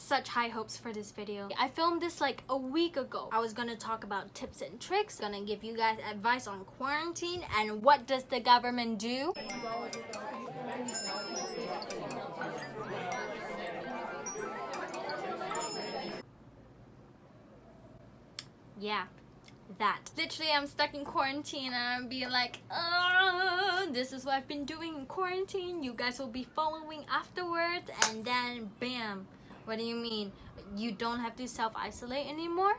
such high hopes for this video. I filmed this like a week ago. I was gonna talk about tips and tricks, gonna give you guys advice on quarantine and what does the government do. Yeah, that. Literally, I'm stuck in quarantine and I'm being like, this is what I've been doing in quarantine. You guys will be following afterwards, and then bam. What do you mean? You don't have to self-isolate anymore?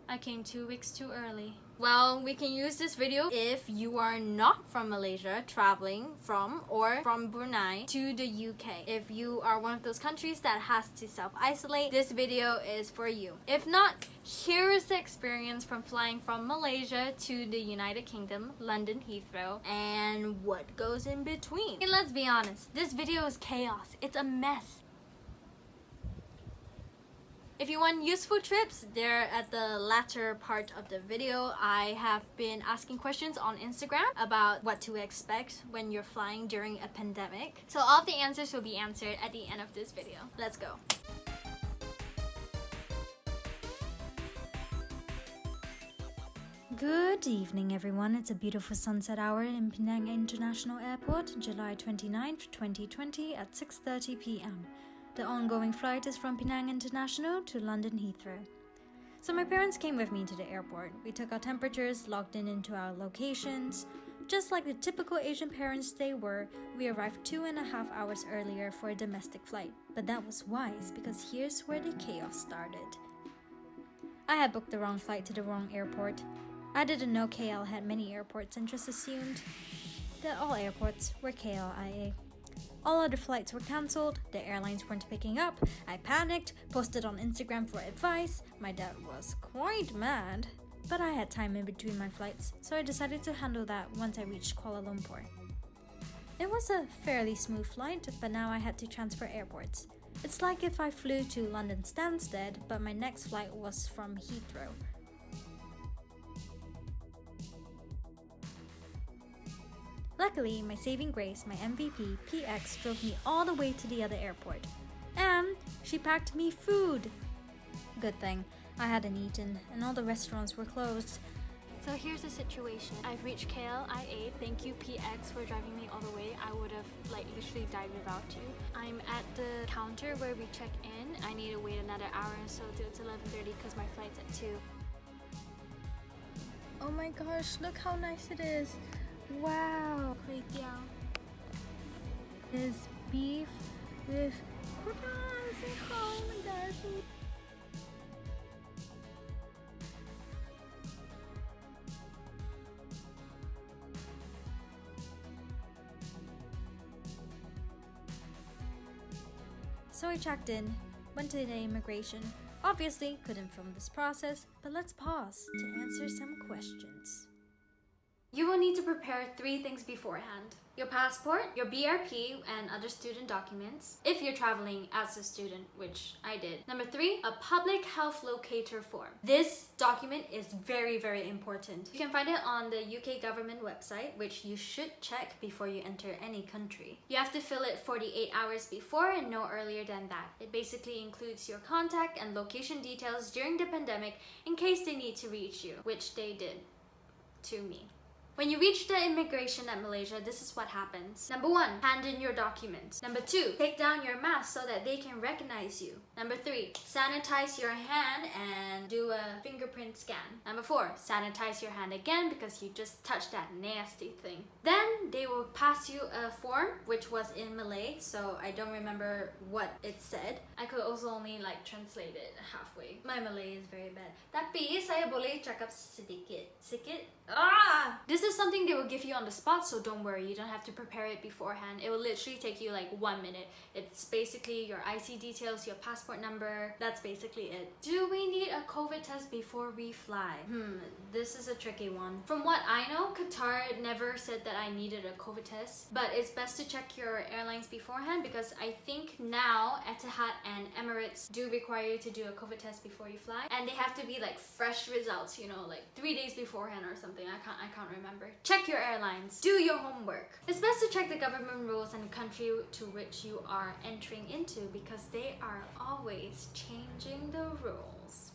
I came 2 weeks too early. Well, we can use this video if you are not from Malaysia, traveling from or from Brunei to the UK. If you are one of those countries that has to self-isolate, this video is for you. If not, here is the experience from flying from Malaysia to the United Kingdom, London Heathrow, and what goes in between. And let's be honest, this video is chaos. It's a mess. If you want useful tips, they're at the latter part of the video. I have been asking questions on Instagram about what to expect when you're flying during a pandemic. So all of the answers will be answered at the end of this video. Let's go. Good evening everyone, it's a beautiful sunset hour in Penang International Airport, July 29th, 2020 at 6:30 p.m. The ongoing flight is from Penang International to London Heathrow. So my parents came with me to the airport. We took our temperatures, logged in into our locations. Just like the typical Asian parents they were, we arrived 2.5 hours earlier for a domestic flight. But that was wise because here's where the chaos started. I had booked the wrong flight to the wrong airport. I didn't know KL had many airports and just assumed that all airports were KLIA. All other flights were cancelled, the airlines weren't picking up. I panicked, posted on Instagram for advice. My dad was quite mad, but I had time in between my flights, so I decided to handle that once I reached Kuala Lumpur. It was a fairly smooth flight, but now I had to transfer airports. It's like if I flew to London Stansted, but my next flight was from Heathrow. Luckily, my saving grace, my MVP, PX, drove me all the way to the other airport. And she packed me food! Good thing, I hadn't eaten, and all the restaurants were closed. So here's the situation. I've reached KLIA. Thank you PX for driving me all the way. I would have literally died without you. I'm at the counter where we check in. I need to wait another hour or so till it's 11:30 because my flight's at 2. Oh my gosh, look how nice it is. Wow. Kway teow. Is beef with prawns. Oh my gosh. So I checked in, went to the immigration. Obviously couldn't film this process, but let's pause to answer some questions. You will need to prepare 3 things beforehand. Your passport, your BRP, and other student documents, if you're traveling as a student, which I did. Number 3, a public health locator form. This document is very, very important. You can find it on the UK government website, which you should check before you enter any country. You have to fill it 48 hours before and no earlier than that. It basically includes your contact and location details during the pandemic in case they need to reach you, which they did to me. When you reach the immigration at Malaysia, this is what happens. Number 1, hand in your documents. Number 2, take down your mask so that they can recognize you. Number 3, sanitize your hand and do a fingerprint scan. Number 4, sanitize your hand again because you just touched that nasty thing. Then they will pass you a form which was in Malay, so I don't remember what it said. I could also only translate it halfway. My Malay is very bad. Tapi saya boleh cakap sedikit. Sikit? This is something they will give you on the spot, so don't worry, you don't have to prepare it beforehand. It will literally take you 1 minute. It's basically your IC details, your passport number, that's basically it. Do we need a COVID test before we fly? This is a tricky one. From what I know, Qatar never said that I needed a COVID test, but it's best to check your airlines beforehand because I think now Etihad and Emirates do require you to do a COVID test before you fly, and they have to be fresh results, 3 days beforehand or something. I can't remember. remember. Check your airlines. Do your homework. It's best to check the government rules and the country to which you are entering into because they are always changing the rules.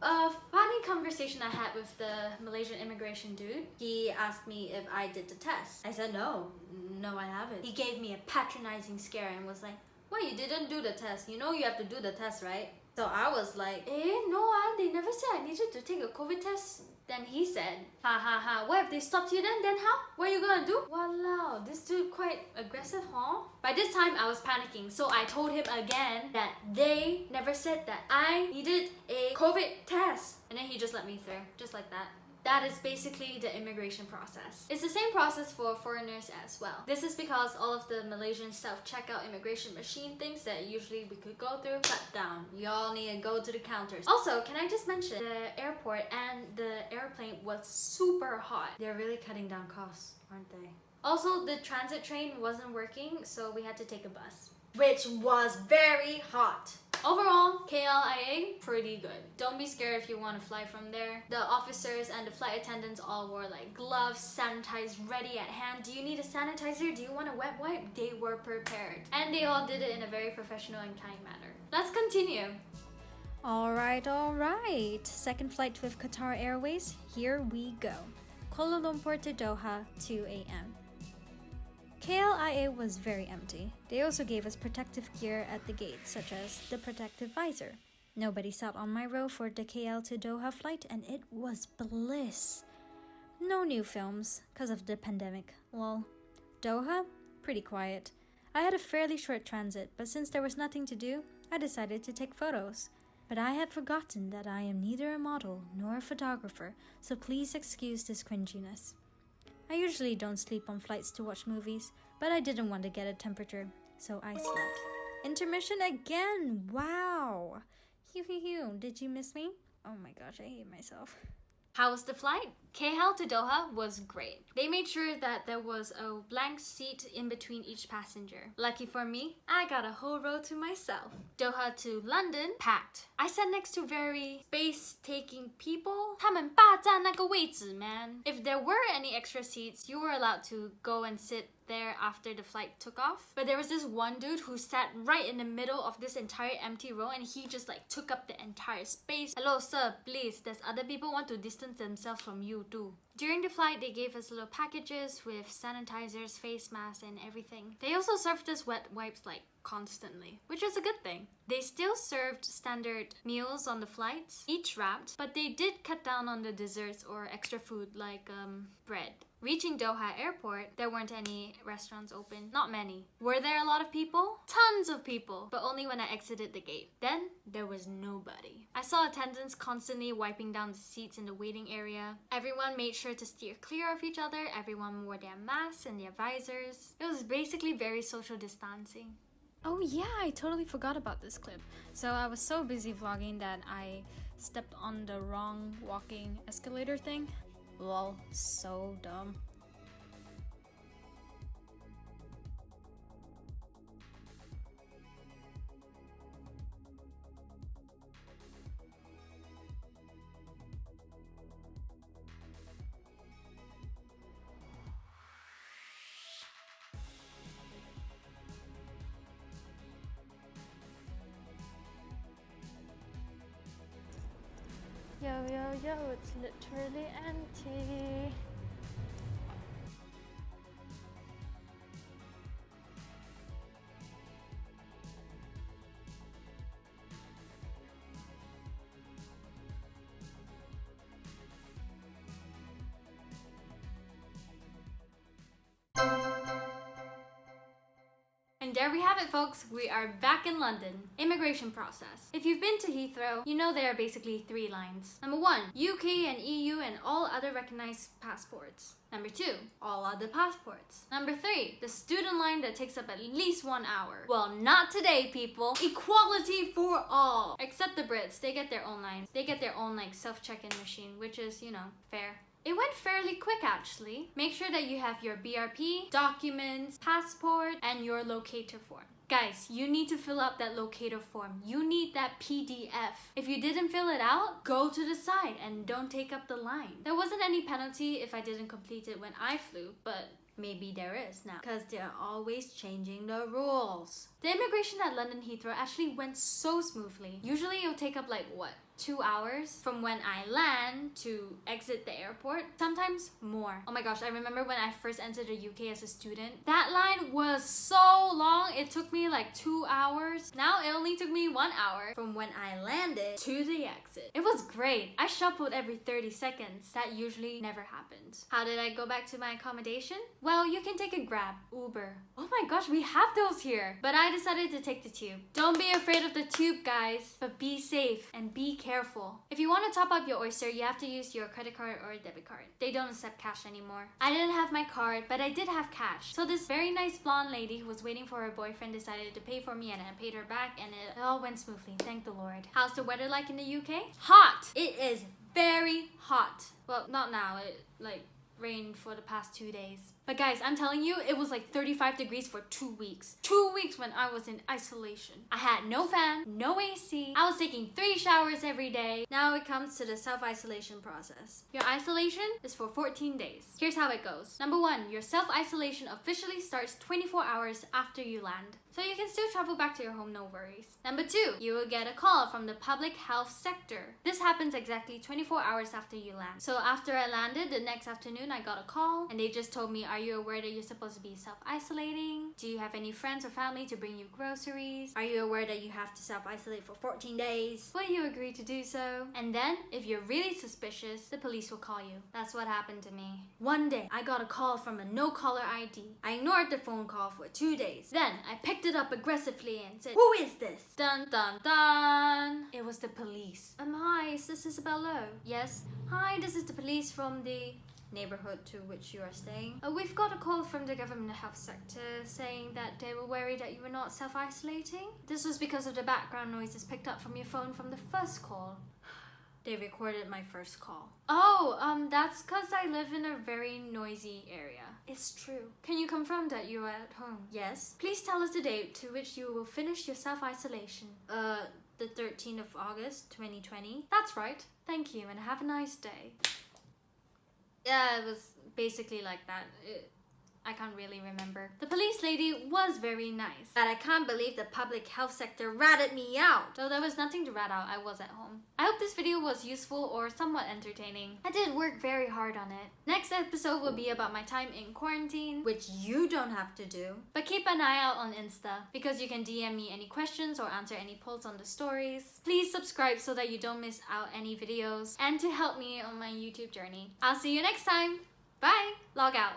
A funny conversation I had with the Malaysian immigration dude. He asked me if I did the test. I said no I haven't. He gave me a patronizing stare and was like, "Why you didn't do the test? You know you have to do the test, right?" So I was like, no, they never said I needed to take a COVID test. Then he said, ha, what if they stopped you then? Then how? What are you gonna do? Walao, this dude quite aggressive, huh? By this time, I was panicking, so I told him again that they never said that I needed a COVID test. And then he just let me through, just like that. That is basically the immigration process. It's the same process for foreigners as well. This is because all of the Malaysian self-checkout immigration machine things that usually we could go through cut down. Y'all need to go to the counters. Also, can I just mention the airport and the airplane was super hot. They're really cutting down costs, aren't they? Also, the transit train wasn't working, so we had to take a bus, which was very hot. Overall, KLIA, pretty good. Don't be scared if you want to fly from there. The officers and the flight attendants all wore like gloves, sanitized, ready at hand. Do you need a sanitizer? Do you want a wet wipe? They were prepared. And they all did it in a very professional and kind manner. Let's continue. Alright. Second flight with Qatar Airways. Here we go. Kuala Lumpur to Doha, 2 a.m. KLIA was very empty. They also gave us protective gear at the gate, such as the protective visor. Nobody sat on my row for the KL to Doha flight, and it was bliss. No new films, cause of the pandemic, lol. Doha? Pretty quiet. I had a fairly short transit, but since there was nothing to do, I decided to take photos. But I had forgotten that I am neither a model nor a photographer, so please excuse this cringiness. I usually don't sleep on flights to watch movies, but I didn't want to get a temperature, so I slept. Intermission again! Wow! Did you miss me? Oh my gosh, I hate myself. How was the flight? KL to Doha was great. They made sure that there was a blank seat in between each passenger. Lucky for me, I got a whole row to myself. Doha to London, packed. I sat next to very space-taking people. 他们霸占那个位置, man. If there were any extra seats, you were allowed to go and sit there after the flight took off. But there was this one dude who sat right in the middle of this entire empty row and he just like took up the entire space. Hello sir, please, there's other people want to distance themselves from you too. During the flight, they gave us little packages with sanitizers, face masks, and everything. They also served us wet wipes like constantly, which was a good thing. They still served standard meals on the flights, each wrapped, but they did cut down on the desserts or extra food like bread. Reaching Doha airport, there weren't any restaurants open. Not many. Were there a lot of people? Tons of people, but only when I exited the gate. Then, there was nobody. I saw attendants constantly wiping down the seats in the waiting area. Everyone made sure to steer clear of each other. Everyone wore their masks and their visors. It was basically very social distancing. Oh yeah, I totally forgot about this clip. So I was so busy vlogging that I stepped on the wrong walking escalator thing. Lol, so dumb. Yo, it's literally empty. And there we have it, folks. We are back in London. Immigration process. If you've been to Heathrow, you know there are basically 3 lines. Number 1, UK and EU and all other recognized passports. Number 2, all other passports. Number 3, the student line that takes up at least 1 hour. Well, not today, people. Equality for all. Except the Brits, they get their own line. They get their own like self-check-in machine, which is, you know, fair. It went fairly quick actually. Make sure that you have your BRP, documents, passport, and your locator form. Guys, you need to fill out that locator form. You need that PDF. If you didn't fill it out, go to the side and don't take up the line. There wasn't any penalty if I didn't complete it when I flew, but maybe there is now, because they're always changing the rules. The immigration at London Heathrow actually went so smoothly. Usually it'll take up like, what, 2 hours from when I land to exit the airport, sometimes more. Oh my gosh, I remember when I first entered the UK as a student, that line was so long, it took me like 2 hours. Now it only took me 1 hour from when I landed to the exit. It was great. I shuffled every 30 seconds. That usually never happens. How did I go back to my accommodation? Well, you can take a Grab, Uber. Oh my gosh, we have those here. But I decided to take the tube. Don't be afraid of the tube, guys, but be safe and be careful. If you want to top up your Oyster, you have to use your credit card or debit card. They don't accept cash anymore. I didn't have my card, but I did have cash. So this very nice blonde lady who was waiting for her boyfriend decided to pay for me, and I paid her back, and it all went smoothly, thank the Lord. How's the weather like in the UK? Hot! It is very hot. Well, not now. It rained for the past 2 days. But guys, I'm telling you, it was like 35 degrees for 2 weeks. 2 weeks when I was in isolation. I had no fan, no AC. I was taking 3 showers every day. Now it comes to the self-isolation process. Your isolation is for 14 days. Here's how it goes. Number 1, your self-isolation officially starts 24 hours after you land. So you can still travel back to your home, no worries. Number 2, you will get a call from the public health sector. This happens exactly 24 hours after you land. So after I landed, the next afternoon I got a call and they just told me, are you aware that you're supposed to be self-isolating? Do you have any friends or family to bring you groceries? Are you aware that you have to self-isolate for 14 days? Will you agree to do so? And then, if you're really suspicious, the police will call you. That's what happened to me. One day, I got a call from a no-caller ID. I ignored the phone call for 2 days. Then, I picked it up aggressively and said, "Who is this?" Dun dun dun! It was the police. Hi, is this Isabel Lowe? Yes. Hi, this is the police from the neighborhood to which you are staying. We've got a call from the government health sector saying that they were worried that you were not self-isolating. This was because of the background noises picked up from your phone from the first call. They recorded my first call. Oh, that's because I live in a very noisy area. It's true. Can you confirm that you are at home? Yes. Please tell us the date to which you will finish your self-isolation. The 13th of August, 2020. That's right. Thank you and have a nice day. Yeah, it was basically like that. I can't really remember. The police lady was very nice, but I can't believe the public health sector ratted me out. Though there was nothing to rat out, I was at home. I hope this video was useful or somewhat entertaining. I did work very hard on it. Next episode will be about my time in quarantine, which you don't have to do. But keep an eye out on Insta, because you can DM me any questions or answer any polls on the stories. Please subscribe so that you don't miss out any videos, and to help me on my YouTube journey. I'll see you next time. Bye! Log out.